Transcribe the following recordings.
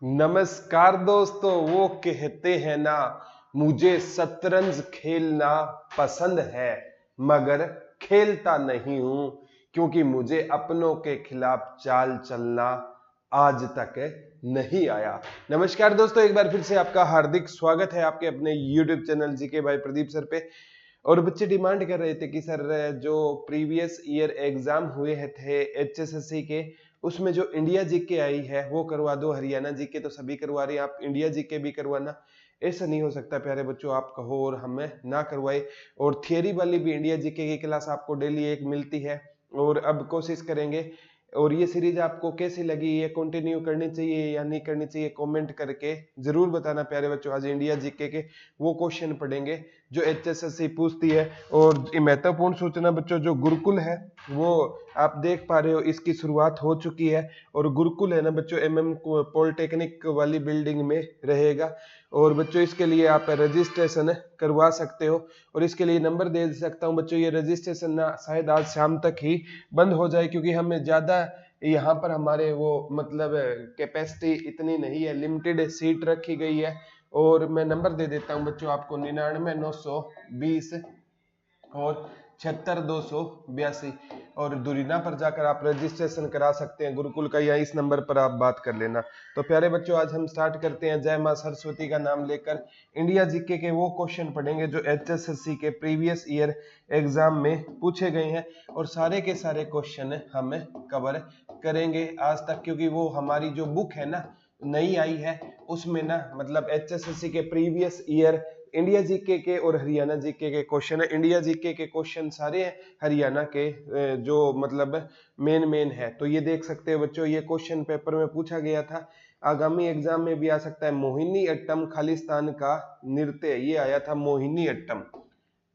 नमस्कार दोस्तों। वो कहते हैं ना, मुझे शतरंज खेलना पसंद है मगर खेलता नहीं हूं क्योंकि मुझे अपनों के खिलाफ चाल चलना आज तक नहीं आया। नमस्कार दोस्तों, एक बार फिर से आपका हार्दिक स्वागत है आपके अपने YouTube चैनल जीके भाई प्रदीप सर पे। और बच्चे डिमांड कर रहे थे कि सर जो प्रीवियस ईयर एग्जाम हुए थे HSSC के, उसमें जो इंडिया जीके आई है वो करवा दो। हरियाणा जीके तो सभी करवा रहे हैं, आप इंडिया जीके भी करवाना। ऐसा नहीं हो सकता प्यारे बच्चों, आप कहो और हमें ना करवाए। और थियरी वाली भी इंडिया जीके की क्लास आपको डेली एक मिलती है और अब कोशिश करेंगे। और ये सीरीज आपको कैसी लगी, ये कंटिन्यू करनी चाहिए या नहीं करनी चाहिए, कमेंट करके जरूर बताना प्यारे बच्चों। आज इंडिया जीके के वो क्वेश्चन पढ़ेंगे जो HSSC पूछती है। और महत्वपूर्ण सूचना बच्चों, जो गुरुकुल है वो आप देख पा रहे हो, इसकी शुरुआत हो चुकी है। और गुरुकुल है ना बच्चों, पॉलिटेक्निक वाली बिल्डिंग में रहेगा। और बच्चों इसके लिए आप रजिस्ट्रेशन करवा सकते हो और इसके लिए नंबर दे सकता हूं बच्चों। ये रजिस्ट्रेशन ना शायद आज शाम तक ही बंद हो जाए क्योंकि हमें ज्यादा यहाँ पर हमारे वो मतलब कैपेसिटी इतनी नहीं है, लिमिटेड सीट रखी गई है। और मैं नंबर दे देता हूं बच्चों आपको, 99,920 और 76,282। और दुरीना पर जाकर आप रजिस्ट्रेशन करा सकते हैं गुरुकुल का, या इस नंबर पर आप बात कर लेना। तो प्यारे बच्चों, आज हम स्टार्ट करते हैं जय मां सरस्वती का नाम लेकर। इंडिया जीके के वो क्वेश्चन पढ़ेंगे जो HSSC के प्रीवियस ईयर एग्जाम में पूछे गए हैं। और सारे के सारे क्वेश्चन हम कवर करेंगे आज तक, क्योंकि वो हमारी जो बुक है ना नई आई है, उसमें ना मतलब HSSC के प्रीवियस ईयर इंडिया जीके के और हरियाणा जीके के क्वेश्चन है। इंडिया जीके के क्वेश्चन सारे हैं, हरियाणा के जो मतलब मेन है। तो ये देख सकते हो बच्चों, ये क्वेश्चन पेपर में पूछा गया था, आगामी एग्जाम में भी आ सकता है। मोहिनी अट्टम खालिस्तान का नृत्य, ये आया था मोहिनी अट्टम।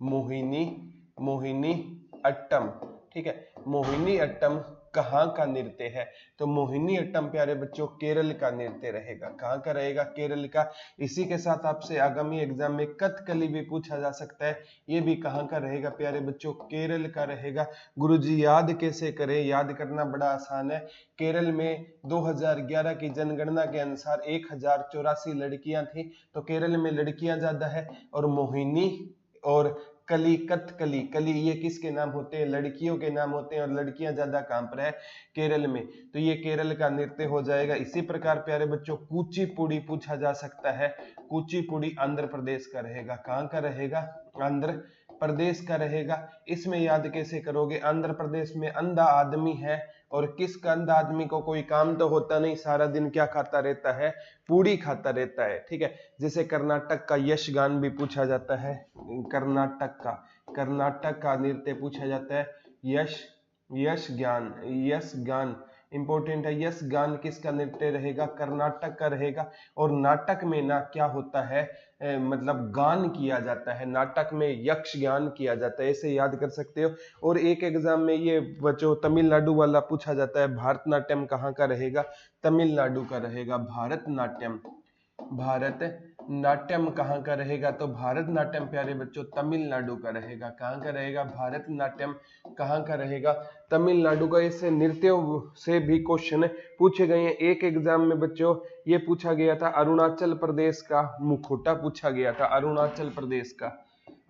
मोहिनी मोहिनी अट्टम, ठीक है। मोहिनी अट्टम कहाँ का नृत्य है? तो मोहिनी अट्टम प्यारे बच्चों केरल का नृत्य रहेगा। कहाँ का रहेगा? केरल का। इसी के साथ आपसे आगामी एग्जाम में कथकली भी पूछा जा सकता है, ये भी कहाँ का रहेगा प्यारे बच्चों? केरल का रहेगा। गुरुजी याद कैसे करें? याद करना बड़ा आसान है। केरल में 2011 की जनगणना के अनुसार 1084 लड़कियां थी, तो केरल में लड़कियां ज्यादा है। और मोहिनी और कली, कथकली, कली ये किसके नाम होते हैं? लड़कियों के नाम होते हैं। और लड़कियां ज्यादा कहां पर है? केरल में। तो ये केरल का नृत्य हो जाएगा। इसी प्रकार प्यारे बच्चों कुचिपुड़ी पूछा जा सकता है। कुचिपुड़ी आंध्र प्रदेश का रहेगा। कहां का रहेगा? आंध्र प्रदेश का रहेगा। इसमें याद कैसे करोगे? आंध्र प्रदेश में अंधा आदमी है, और किसका अंधा आदमी को कोई काम तो होता नहीं, सारा दिन क्या खाता रहता है? पूड़ी खाता रहता है, ठीक है। जैसे कर्नाटक का यश गान भी पूछा जाता है। कर्नाटक का नृत्य पूछा जाता है। यश यश गान इंपॉर्टेंट है। यश गान किसका नृत्य रहेगा? कर्नाटक का रहेगा। और नाटक में ना क्या होता है, मतलब गान किया जाता है। नाटक में यक्ष गान किया जाता है, ऐसे याद कर सकते हो। और एक एग्जाम में ये बच्चों तमिलनाडु वाला पूछा जाता है, भारतनाट्यम कहाँ का रहेगा? तमिलनाडु का रहेगा। भारतनाट्यम कहाँ का रहेगा? तो भारतनाट्यम प्यारे बच्चों तमिलनाडु का रहेगा। कहाँ का रहेगा? भारतनाट्यम कहाँ का रहेगा? तमिलनाडु का। इससे नृत्यों से भी क्वेश्चन पूछे गए हैं। एक एग्जाम में बच्चों ये पूछा गया था, अरुणाचल प्रदेश का मुखौटा पूछा गया था। अरुणाचल प्रदेश का,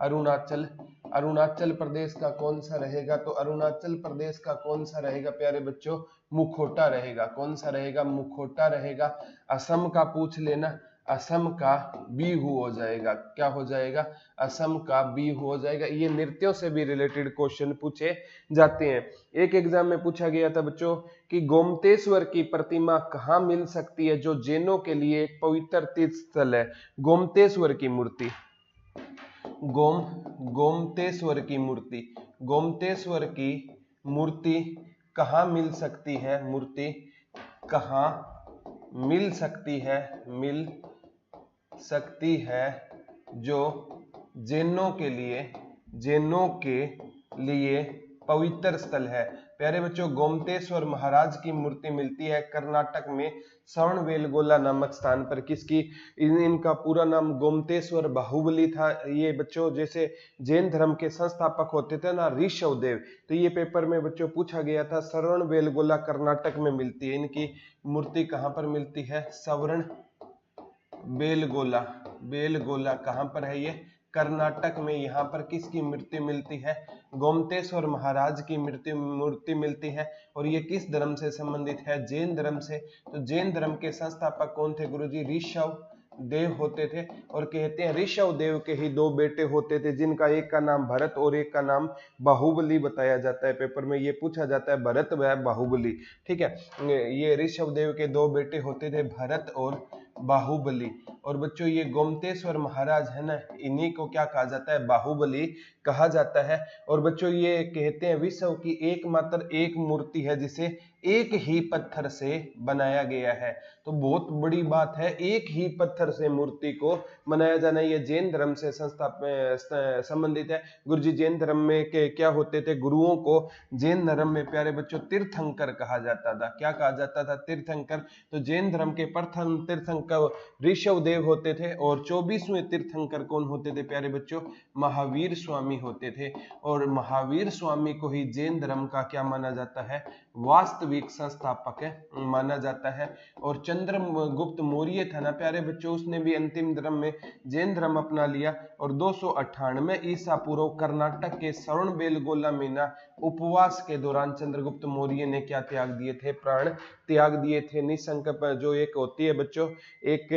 अरुणाचल प्रदेश का कौन सा रहेगा? तो अरुणाचल प्रदेश का कौन सा रहेगा प्यारे बच्चों? मुखौटा रहेगा। कौन सा रहेगा? मुखौटा रहेगा। असम का पूछ लेना, असम का बिहू हो जाएगा। क्या हो जाएगा? असम का बिहू हो जाएगा। ये नृत्यों से भी रिलेटेड क्वेश्चन पूछे जाते हैं। एक एग्जाम में पूछा गया था बच्चों कि गोमतेश्वर की प्रतिमा कहाँ मिल सकती है, जो जैनों के लिए एक पवित्र तीर्थ स्थल है? गोमतेश्वर की मूर्ति, गोमतेश्वर की मूर्ति कहाँ मिल सकती है? मूर्ति कहाँ मिल सकती है जो जैनों के लिए पवित्र स्थल है? प्यारे बच्चों गोमतेश्वर महाराज की मूर्ति मिलती है कर्नाटक में श्रवणबेलगोला नामक स्थान पर। किसकी? इनका पूरा नाम गोमतेश्वर बाहुबली था। ये बच्चों जैसे जैन धर्म के संस्थापक होते थे ना ऋषभदेव, तो ये पेपर में बच्चों पूछा गया था। श्रवणबेलगोला कर्नाटक में मिलती है। इनकी मूर्ति कहाँ पर मिलती है? श्रवण बेलगोला, बेलगोला कहाँ पर है? ये कर्नाटक में। यहाँ पर किसकी मूर्ति मिलती है? गोमतेश्वर महाराज की मूर्ति मिलती है। और ये किस धर्म से संबंधित है? जैन धर्म से। तो जैन धर्म के संस्थापक कौन थे गुरुजी? ऋषभ देव होते थे। और कहते हैं ऋषभ देव के ही दो बेटे होते थे, जिनका एक का नाम भरत और एक का नाम बाहुबली बताया जाता है। पेपर में ये पूछा जाता है भरत व बाहुबली। ठीक है, ये ऋषभ देव के दो बेटे होते थे, भरत और बाहुबली। और बच्चों ये गोमतेश्वर महाराज है ना, इन्हीं को क्या कहा जाता है? बाहुबली कहा जाता है। और बच्चों ये कहते हैं विश्व की एकमात्र एक मूर्ति है जिसे एक ही पत्थर से बनाया गया है। तो बहुत बड़ी बात है, एक ही पत्थर से मूर्ति को बनाया जाना। ये जैन धर्म से संबंधित है। गुरुजी जैन धर्म में के क्या होते थे? गुरुओं को जैन धर्म में प्यारे बच्चों तीर्थंकर कहा जाता था। क्या कहा जाता था? तीर्थंकर। तो जैन धर्म के प्रथम तीर्थंकर ऋषभ देव होते थे। और 24वें तीर्थंकर कौन होते थे प्यारे बच्चों? महावीर स्वामी होते थे। और महावीर स्वामी को ही जैन धर्म का क्या माना जाता है? वास्तविक संस्थापक माना जाता है। और चंद्रगुप्त मौर्य था ना प्यारे बच्चों, उसने भी अंतिम धर्म में जैन धर्म अपना लिया। और 298 ईसा पूर्व कर्नाटक के श्रवणबेलगोला में ना उपवास के दौरान चंद्रगुप्त मौर्य ने क्या त्याग दिए थे? प्राण त्याग दिए थे। निसंकल्प जो एक होती है बच्चों, एक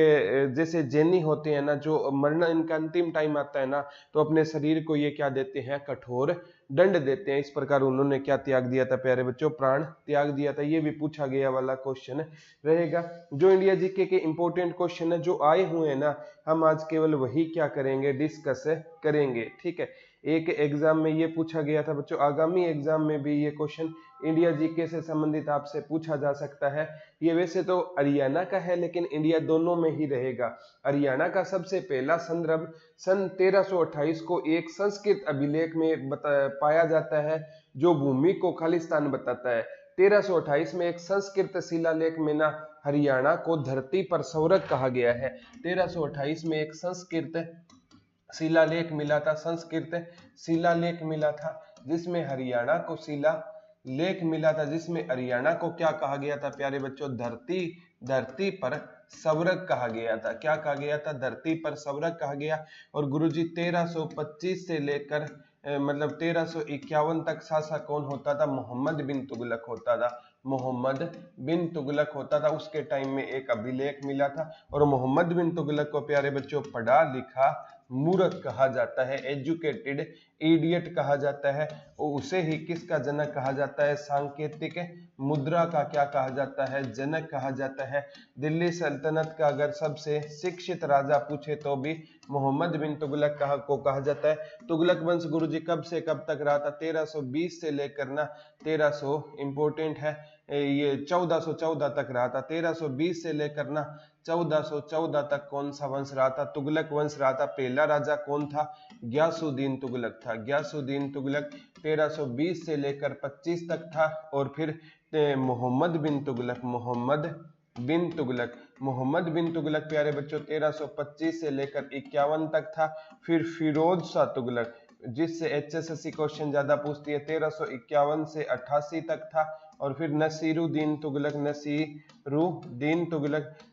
जैसे जैनी होते हैं ना, जो मरना इनका अंतिम टाइम आता है ना, तो अपने शरीर को ये क्या देते हैं? कठोर दंड देते हैं। इस प्रकार उन्होंने क्या त्याग दिया था प्यारे बच्चों? प्राण त्याग दिया था। ये भी पूछा गया वाला क्वेश्चन रहेगा। जो इंडिया जीके के इंपॉर्टेंट क्वेश्चन है जो आए हुए हैं ना, हम आज केवल वही क्या करेंगे? डिस्कस करेंगे। ठीक है, एक एग्जाम में ये पूछा गया था बच्चों, आगामी एग्जाम में भी ये क्वेश्चन इंडिया जीके से संबंधित आपसे पूछा जा सकता है। ये वैसे तो हरियाणा का है, लेकिन इंडिया दोनों में ही रहेगा। हरियाणा का सबसे पहला संदर्भ सन 1328 को एक संस्कृत अभिलेख में पाया जाता है, जो भूमि को खालिस्तान बताता है। 1328 में एक संस्कृत शिलालेख में ना हरियाणा को धरती पर स्वर्ग कहा गया है। 1328 में एक संस्कृत शिलालेख मिला था, संस्कृत शिलालेख मिला था, जिसमें हरियाणा को शिलालेख मिला था, जिसमें हरियाणा को क्या कहा गया था प्यारे बच्चों? धरती पर स्वर्ग कहा गया था। क्या कहा गया था? धरती पर स्वर्ग कहा गया। और गुरुजी 1325 से लेकर मतलब 1351 तक शासक कौन होता था? मोहम्मद बिन तुगलक होता था। मोहम्मद बिन तुगलक होता था। उसके टाइम में एक अभिलेख मिला था। और मोहम्मद बिन तुगलक को प्यारे बच्चों पढ़ा लिखा मूर्ख कहा जाता है, एजुकेटेड इडियट कहा जाता है। और उसे ही किसका जनक कहा जाता है? सांकेतिक मुद्रा का क्या कहा जाता है? जनक कहा जाता है। दिल्ली सल्तनत का अगर सबसे शिक्षित राजा पूछे तो भी मोहम्मद बिन तुगलक को कहा जाता है। तुगलक वंश गुरुजी कब से कब तक रहा था? 1320 से लेकर ना 1300 इंपोर्टेंट है, ये 1414 तक रहा था। 1320 से लेकर ना 1414 तक कौन सा वंश रहा था? तुगलक वंश रहा था। पहला राजा कौन था? ग्यासुद्दीन तुगलक था। ग्यासुद्दीन तुगलक 1320 से लेकर 25 तक था। और फिर मोहम्मद बिन तुगलक, मोहम्मद बिन तुगलक प्यारे बच्चों 1325 से लेकर 51 तक था। फिर फिरोज शाह तुगलक, जिससे HSSC क्वेश्चन ज्यादा पूछती है, 1351 से 88 तक था। और फिर नसीरुद्दीन तुगलक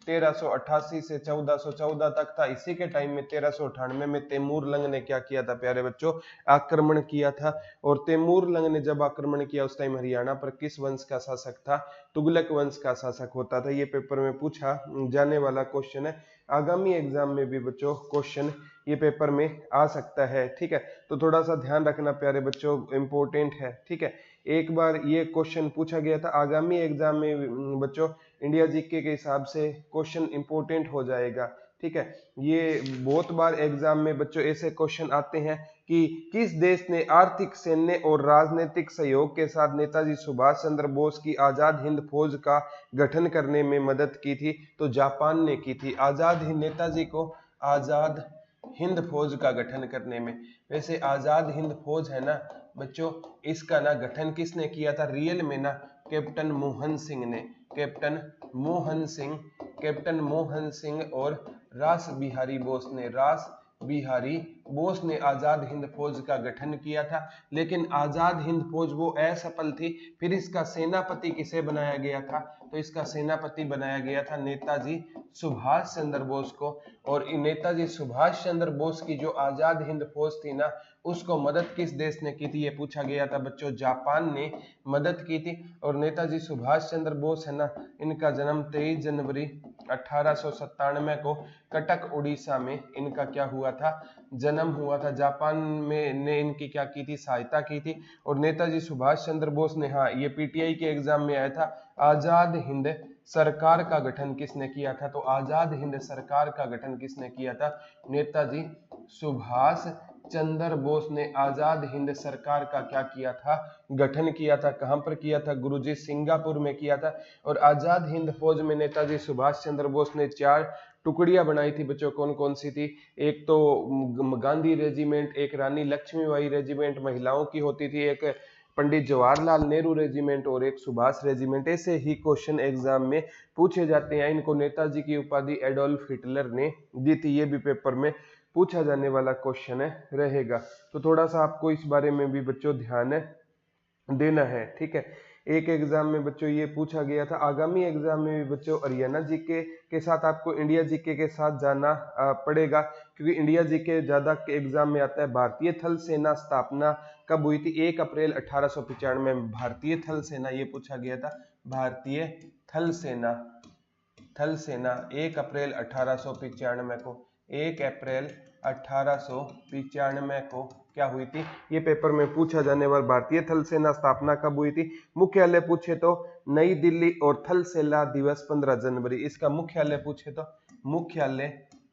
1388 से 1414 तक था। इसी के टाइम में 1398 में तैमूर लंग ने क्या किया था प्यारे बच्चों? आक्रमण किया था। और तैमूर लंग ने जब आक्रमण किया उस टाइम हरियाणा पर किस वंश का शासक था? तुगलक वंश का शासक होता था। ये पेपर में पूछा जाने वाला क्वेश्चन है। आगामी एग्जाम में भी बच्चों क्वेश्चन ये पेपर में आ सकता है। ठीक है, तो थोड़ा सा ध्यान रखना प्यारे बच्चों, इंपॉर्टेंट है। ठीक है, एक बार ये क्वेश्चन पूछा गया था। आगामी एग्जाम में बच्चों इंडिया जीके के हिसाब से क्वेश्चन इंपॉर्टेंट हो जाएगा। ठीक है, ये बहुत बार एग्जाम में बच्चों ऐसे क्वेश्चन आते हैं कि किस देश ने आर्थिक, सैन्य और राजनीतिक सहयोग के साथ नेताजी सुभाष चंद्र बोस की आजाद हिंद फौज का गठन करने में मदद की थी? तो जापान ने की थी। नेताजी को आजाद हिंद फौज का गठन करने में। वैसे आजाद हिंद फौज है ना, बच्चों इसका ना गठन किसने किया था? रियल में ना कैप्टन मोहन सिंह ने, कैप्टन मोहन सिंह और रास बिहारी बोस ने, रास बिहारी बोस ने आजाद हिंद फौज का गठन किया था। लेकिन आजाद हिंद फौज वो असफल थी। फिर इसका सेनापति किसे बनाया गया था? तो इसका सेनापति बनाया गया था नेताजी सुभाष चंद्र बोस को। और नेताजी सुभाष चंद्र बोस की जो आजाद हिंद फौज थी ना, उसको मदद किस देश ने की थी? ये पूछा गया था बच्चों, जापान ने मदद की थी। और नेताजी सुभाष चंद्र बोस है ना, इनका जन्म 23 जनवरी 1897 को कटक उड़ीसा में इनका क्या हुआ था? जन्म हुआ था। जापान में ने इनकी क्या की थी? सहायता की थी। और नेताजी सुभाष चंद्र बोस ने, हाँ ये पीटीआई के एग्जाम में आया था, आजाद हिंद सरकार का गठन किसने किया था? तो आजाद हिंद सरकार का गठन किसने किया था? नेताजी सुभाष चंद्र बोस ने आजाद हिंद सरकार का क्या किया था? गठन किया था। कहां पर किया था गुरुजी? सिंगापुर में किया था। और आजाद हिंद फौज में नेताजी सुभाष चंद्र बोस ने 4 टुकड़ियां बनाई थी बच्चों। कौन कौन सी थी? एक तो गांधी रेजिमेंट, एक रानी लक्ष्मीबाई रेजिमेंट महिलाओं की होती थी, एक पंडित जवाहरलाल नेहरू रेजिमेंट और एक सुभाष रेजिमेंट। ऐसे ही क्वेश्चन एग्जाम में पूछे जाते हैं। इनको नेताजी की उपाधि एडोल्फ हिटलर ने दी थी। ये भी पेपर में पूछा जाने वाला क्वेश्चन रहेगा। तो थोड़ा सा आपको इस बारे में भी बच्चों ध्यान देना है, ठीक है। एक एग्जाम में बच्चों ये पूछा गया था। आगामी एग्जाम में भी बच्चों हरियाणा जीके के साथ आपको इंडिया जीके के साथ जाना पड़ेगा, क्योंकि इंडिया जीके ज्यादा के एग्जाम में आता है। भारतीय थल सेना स्थापना कब हुई थी? 1 अप्रैल 1895 में भारतीय थल सेना, ये पूछा गया था। भारतीय थल सेना 1 अप्रैल 1895 को, 1 अप्रैल 1895 को क्या हुई थी? ये पेपर में पूछा जाने वाला। भारतीय थल सेना स्थापना कब हुई थी? मुख्यालय पूछे तो नई दिल्ली, और थल सेना दिवस 15 जनवरी। इसका मुख्यालय पूछे तो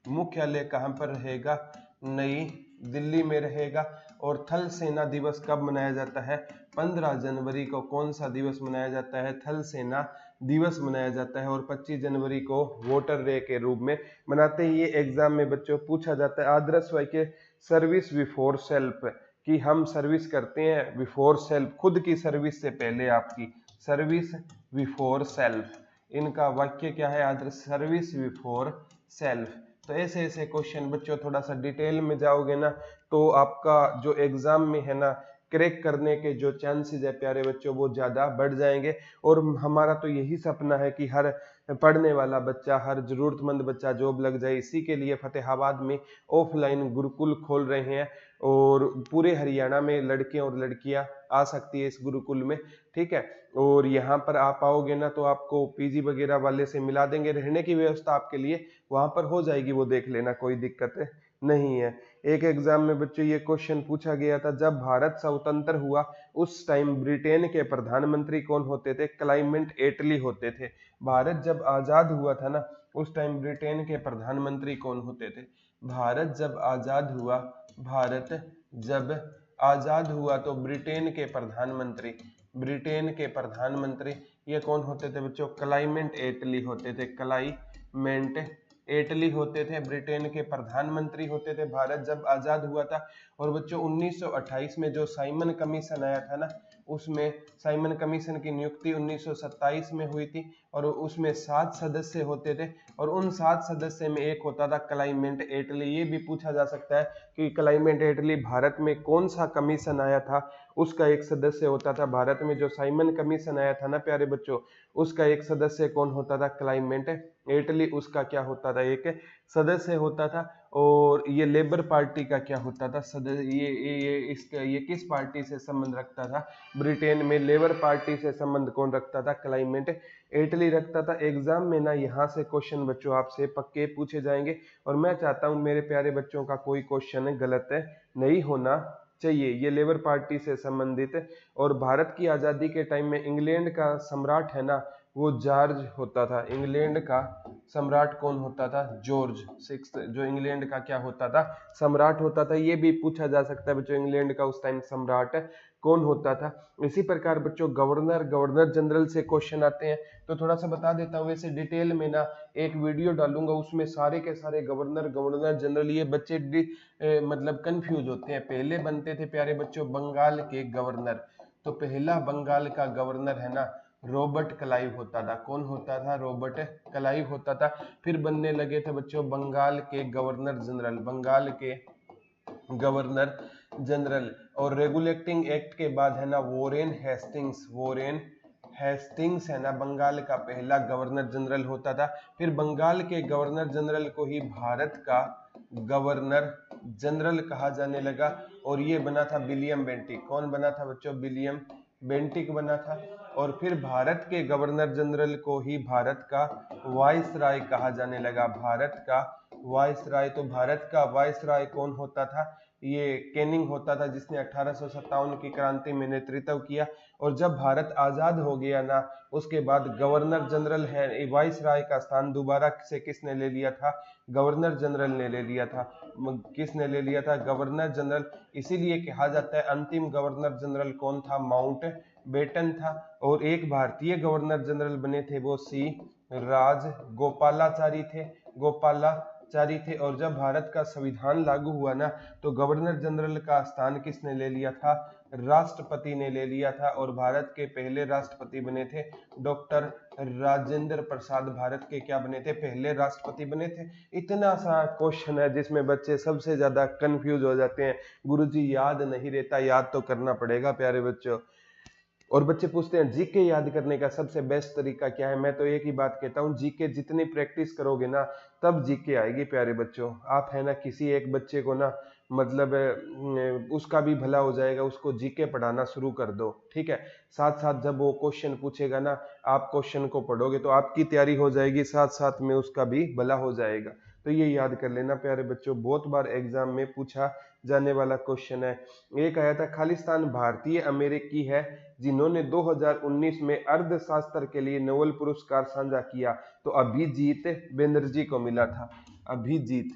मुख्यालय कहां पर रहेगा? नई दिल्ली में रहेगा। और थल सेना दिवस कब मनाया जाता है? 15 जनवरी को। कौन सा दिवस मनाया जाता है? थल सेना दिवस मनाया जाता है। और 25 जनवरी को वोटर डे के रूप में मनाते हैं। ये एग्जाम में बच्चों पूछा जाता है। आदर्श वाक्य सर्विस बिफोर सेल्फ, कि हम सर्विस करते हैं बिफोर सेल्फ, खुद की सर्विस से पहले आपकी, सर्विस बिफोर सेल्फ। इनका वाक्य क्या है? आदर्श सर्विस बिफोर सेल्फ। तो ऐसे ऐसे क्वेश्चन बच्चों, थोड़ा सा डिटेल में जाओगे ना तो आपका जो एग्जाम में है ना क्रैक करने के जो चांसेस है प्यारे बच्चों वो ज्यादा बढ़ जाएंगे। और हमारा तो यही सपना है कि हर पढ़ने वाला बच्चा, हर जरूरतमंद बच्चा जॉब लग जाए। इसी के लिए फतेहाबाद में ऑफलाइन गुरुकुल खोल रहे हैं, और पूरे हरियाणा में लड़के और लड़कियां आ सकती है इस गुरुकुल में, ठीक है। और यहाँ पर आप आओगे ना तो आपको पीजी वगैरह वाले से मिला देंगे, रहने की व्यवस्था आपके लिए वहां पर हो जाएगी, वो देख लेना, कोई दिक्कत नहीं है। एक एग्जाम में बच्चों ये क्वेश्चन पूछा गया था, जब भारत स्वतंत्र हुआ उस टाइम ब्रिटेन के प्रधानमंत्री कौन होते थे? क्लाइमेट एटली होते थे। भारत जब आजाद हुआ था ना उस टाइम ब्रिटेन के प्रधानमंत्री कौन होते थे? भारत जब आजाद हुआ तो ब्रिटेन के प्रधानमंत्री ये कौन होते थे बच्चों? क्लाइमेट एटली होते थे। क्लाइमेट एटली होते थे, ब्रिटेन के प्रधानमंत्री होते थे भारत जब आजाद हुआ था। और बच्चों 1928 में जो साइमन कमीशन आया था ना, उसमें साइमन कमीशन की नियुक्ति 1927 में हुई थी। और उसमें 7 सदस्य होते थे, और उन 7 सदस्य में एक होता था क्लाइमेट एटली। ये भी पूछा जा सकता है कि क्लाइमेट एटली भारत में कौन सा कमीशन आया था, उसका एक सदस्य होता था। भारत में जो साइमन कमीशन आया था ना प्यारे बच्चों, उसका एक सदस्य कौन होता था? क्लाइमेट एटली उसका क्या होता था? एक सदस्य होता था। और ये लेबर पार्टी का क्या होता था? सदस्य। ये किस पार्टी से संबंध रखता था? ब्रिटेन में लेबर पार्टी से संबंध कौन रखता था? क्लाइमेट एटली रखता था। एग्जाम में ना यहाँ से क्वेश्चन बच्चों आपसे पक्के पूछे जाएंगे, और मैं चाहता हूँ मेरे प्यारे बच्चों का कोई क्वेश्चन गलत नहीं होना चाहिए। ये लेबर पार्टी से संबंधित। और भारत की आजादी के टाइम में इंग्लैंड का सम्राट है ना, वो जॉर्ज होता था। इंग्लैंड का सम्राट कौन होता था? जॉर्ज सिक्स्थ, जो इंग्लैंड का क्या होता था? सम्राट होता था। ये भी पूछा जा सकता है बच्चों, इंग्लैंड का उस टाइम सम्राट कौन होता था। इसी प्रकार बच्चों गवर्नर जनरल से क्वेश्चन आते हैं, तो थोड़ा सा बता देता हूँ। वैसे डिटेल में ना एक वीडियो डालूंगा, उसमें सारे के सारे गवर्नर जनरल, ये बच्चे मतलब कंफ्यूज होते हैं। पहले बनते थे प्यारे बच्चों बंगाल के गवर्नर, तो पहला बंगाल का गवर्नर है ना रॉबर्ट क्लाइव होता था। कौन होता था? रॉबर्ट क्लाइव होता था। फिर बनने लगे थे बच्चों बंगाल के गवर्नर जनरल, बंगाल के गवर्नर जनरल। और रेगुलेटिंग एक्ट के बाद है ना वोरेन हेस्टिंग्स है ना बंगाल का पहला गवर्नर जनरल होता था। फिर बंगाल के गवर्नर जनरल को ही भारत का गवर्नर जनरल कहा जाने लगा, और ये बना था विलियम बेंटिक। कौन बना था बच्चों? विलियम बेंटिक बना था। और फिर भारत के गवर्नर जनरल को ही भारत का वाइसराय कहा जाने लगा, भारत का वाइसराय। तो भारत का वाइसराय कौन होता था? ये कैनिंग होता था, जिसने 1857 की क्रांति में नेतृत्व किया। और जब भारत आजाद हो गया ना, उसके बाद गवर्नर जनरल है वाइसराय का स्थान दोबारा से किसने ले लिया था? गवर्नर जनरल ने ले लिया था। किसने ले लिया था? Governor general. इसीलिए कहा जाता है अंतिम गवर्नर जनरल कौन था? माउंट बेटन था। और एक भारतीय गवर्नर जनरल बने थे, वो सी राज गोपालाचारी थे, गोपालाचारी थे। और जब भारत का संविधान लागू हुआ ना, तो गवर्नर जनरल का स्थान किसने ले लिया था? राष्ट्रपति ने ले लिया था। और भारत के पहले राष्ट्रपति बने थे डॉक्टर राजेंद्र प्रसाद, भारत के क्या बने थे? पहले राष्ट्रपति बने थे। इतना सा क्वेश्चन है जिसमें बच्चे सबसे ज्यादा कंफ्यूज हो जाते हैं, गुरुजी याद नहीं रहता। याद तो करना पड़ेगा प्यारे बच्चों। और बच्चे पूछते हैं जीके याद करने का सबसे बेस्ट तरीका क्या है? मैं तो एक ही बात कहता हूँ, जीके जितनी प्रैक्टिस करोगे ना तब जीके आएगी प्यारे बच्चों। आप है ना किसी एक बच्चे को ना मतलब उसका भी भला हो जाएगा, उसको जीके पढ़ाना शुरू कर दो, ठीक है। साथ साथ जब वो क्वेश्चन पूछेगा ना, आप क्वेश्चन को पढ़ोगे तो आपकी तैयारी हो जाएगी, साथ साथ में उसका भी भला हो जाएगा। तो ये याद कर लेना प्यारे बच्चों, बहुत बार एग्जाम में पूछा जाने वाला क्वेश्चन है। एक आया था, खालिस्तान भारतीय अमेरिकी है जिन्होंने 2019 में अर्थशास्त्र के लिए नोबेल पुरस्कार साझा किया, तो अभिजीत बनर्जी को मिला था। अभिजीत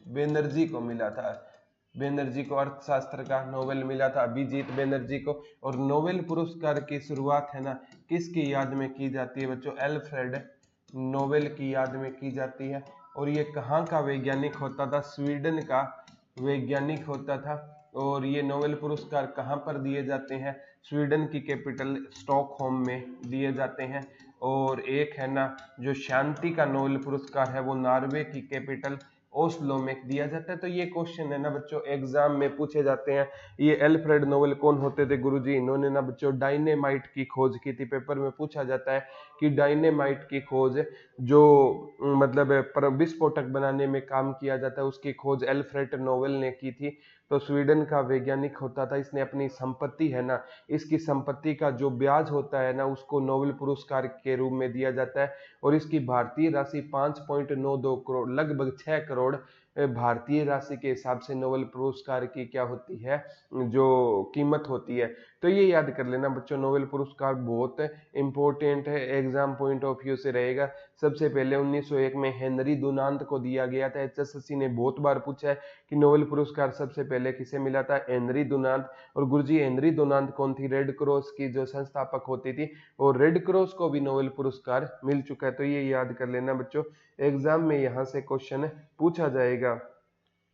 बनर्जी को मिला था। बनर्जी को अर्थशास्त्र का नोबेल मिला था, अभिजीत बनर्जी को। और नोबेल पुरस्कार की शुरुआत है ना किसकी याद में की जाती है बच्चों? अल्फ्रेड नोबेल की याद में की जाती है। और ये कहाँ का वैज्ञानिक होता था? स्वीडन का वैज्ञानिक होता था। और ये नोबेल पुरस्कार कहाँ पर दिए जाते हैं? स्वीडन की कैपिटल स्टॉकहोम में दिए जाते हैं। और एक है ना जो शांति का नोबेल पुरस्कार है, वो नॉर्वे की कैपिटल ओस्लो में दिया जाता है। तो ये क्वेश्चन है ना बच्चों एग्जाम में पूछे जाते हैं। ये अल्फ्रेड नोबेल कौन होते थे गुरुजी? इन्होंने ना बच्चों डायनेमाइट की खोज की थी। पेपर में पूछा जाता है कि डायनेमाइट की खोज जो मतलब विस्फोटक बनाने में काम किया जाता है, उसकी खोज अल्फ्रेड नोबेल ने की थी। तो स्वीडन का वैज्ञानिक होता था। इसने अपनी संपत्ति है ना, इसकी संपत्ति का जो ब्याज होता है ना, उसको नोबेल पुरस्कार के रूप में दिया जाता है। और इसकी भारतीय राशि 5.92 करोड़, लगभग 6 करोड़ भारतीय राशि के हिसाब से नोबेल पुरस्कार की क्या होती है, जो कीमत होती है। तो ये याद कर लेना बच्चों, नोबेल पुरस्कार बहुत इंपॉर्टेंट है, एग्जाम पॉइंट ऑफ व्यू से रहेगा। सबसे पहले 1901 में हेनरी डुनांत को दिया गया था। एचएसएससी ने बहुत बार पूछा है कि नोबेल पुरस्कार सबसे पहले किसे मिला था? हेनरी डुनांत। और गुरुजी हेनरी डुनांत कौन थी? रेड क्रॉस की जो संस्थापक होती थी, और रेड क्रॉस को भी नोबेल पुरस्कार मिल चुका है। तो ये याद कर लेना बच्चों, एग्जाम में यहाँ से क्वेश्चन पूछा जाएगा।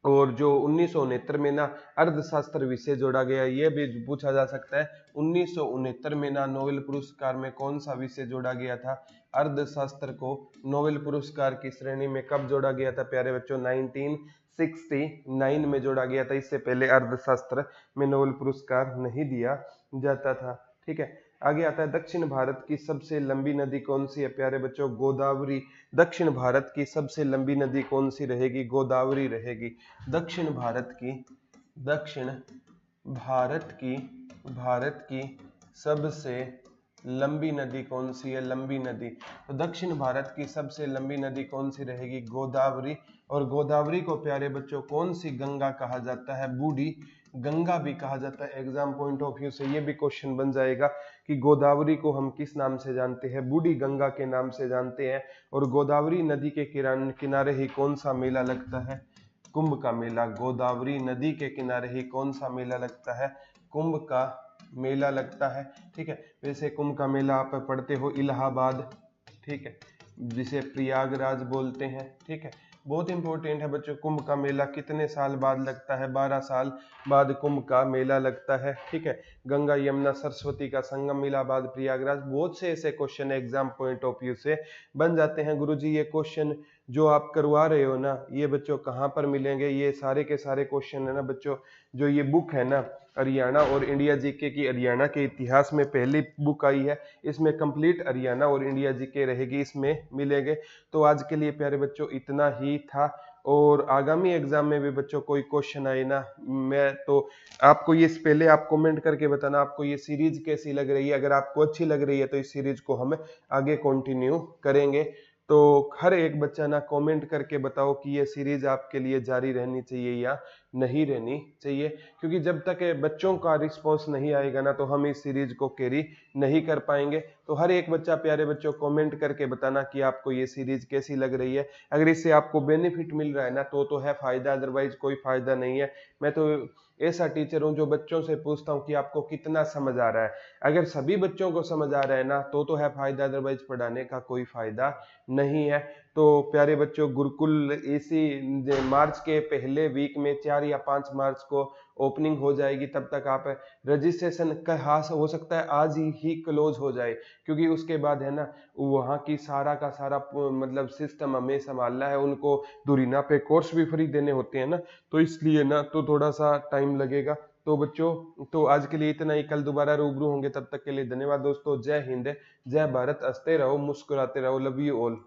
और जो 1969 में ना अर्थशास्त्र विषय जोड़ा गया, ये भी पूछा जा सकता है। 1969 में ना नोबेल पुरस्कार में कौन सा विषय जोड़ा गया था? अर्थशास्त्र को नोबेल पुरस्कार की श्रेणी में कब जोड़ा गया था प्यारे बच्चों? 1969 में जोड़ा गया था। इससे पहले अर्थशास्त्र में नोबेल पुरस्कार नहीं दिया जाता था, ठीक है। आगे आता है, दक्षिण भारत की सबसे लंबी नदी कौन सी है प्यारे बच्चों? गोदावरी। दक्षिण भारत की सबसे लंबी नदी कौन सी रहेगी? गोदावरी रहेगी। दक्षिण भारत की सबसे लंबी नदी कौन सी है? लंबी नदी, तो दक्षिण भारत की सबसे लंबी नदी कौन सी रहेगी? गोदावरी। और गोदावरी को प्यारे बच्चों कौन सी गंगा कहा जाता है? बूढ़ी गंगा भी कहा जाता है। एग्जाम पॉइंट ऑफ व्यू से ये भी क्वेश्चन बन जाएगा कि गोदावरी को हम किस नाम से जानते हैं? बूढ़ी गंगा के नाम से जानते हैं। और गोदावरी नदी के किनारे ही कौन सा मेला लगता है? कुंभ का मेला। गोदावरी नदी के किनारे ही कौन सा मेला लगता है? कुंभ का मेला लगता है। ठीक है, वैसे कुंभ का मेला आप पढ़ते हो इलाहाबाद, ठीक है, जिसे प्रयागराज बोलते हैं। ठीक है, बहुत इंपॉर्टेंट है बच्चों। कुंभ का मेला कितने साल बाद लगता है? 12 साल बाद कुंभ का मेला लगता है। ठीक है, गंगा यमुना सरस्वती का संगम इलाहाबाद प्रयागराज। बहुत से ऐसे question exam point of view से बन जाते हैं। गुरुजी ये क्वेश्चन जो आप करवा रहे हो ना, ये बच्चों कहाँ पर मिलेंगे? ये सारे के सारे क्वेश्चन है ना बच्चों, जो ये बुक है ना हरियाणा और इंडिया जीके की, हरियाणा के इतिहास में पहली बुक आई है, इसमें कंप्लीट हरियाणा और इंडिया जीके रहेगी, इसमें मिलेंगे। तो आज के लिए प्यारे बच्चों इतना ही था। और आगामी एग्जाम में भी बच्चों कोई क्वेश्चन आए ना, मैं तो आपको ये पहले आप कमेंट करके बताना आपको ये सीरीज कैसी लग रही है। अगर आपको अच्छी लग रही है तो इस सीरीज को हम आगे कंटिन्यू करेंगे। तो हर एक बच्चा ना कमेंट करके बताओ कि ये सीरीज आपके लिए जारी रहनी चाहिए या नहीं रहनी चाहिए, क्योंकि जब तक बच्चों का रिस्पॉन्स नहीं आएगा ना तो हम इस सीरीज को कैरी नहीं कर पाएंगे। तो हर एक बच्चा प्यारे बच्चों कमेंट करके बताना कि आपको ये सीरीज कैसी लग रही है। अगर इससे आपको बेनिफिट मिल रहा है ना तो है फायदा, अदरवाइज कोई फायदा नहीं है। मैं तो ऐसा टीचर हूं जो बच्चों से पूछता हूं कि आपको कितना समझ आ रहा है। अगर सभी बच्चों को समझ आ रहा है ना तो है फायदा, अदरवाइज पढ़ाने का कोई फायदा नहीं है। तो प्यारे बच्चों गुरुकुल इसी मार्च के पहले वीक में 4 या 5 मार्च को ओपनिंग हो जाएगी। तब तक आप रजिस्ट्रेशन का हो सकता है आज ही क्लोज हो जाए, क्योंकि उसके बाद है ना वहाँ की सारा का सारा मतलब सिस्टम हमें संभालना है, उनको दूरीना पे कोर्स भी फ्री देने होते हैं ना, तो इसलिए ना तो थोड़ा सा टाइम लगेगा। तो बच्चों तो आज के लिए इतना ही, कल दोबारा रूबरू होंगे। तब तक के लिए धन्यवाद दोस्तों। जय हिंद, जय भारत। हंसते रहो, मुस्कुराते रहो। Love you all.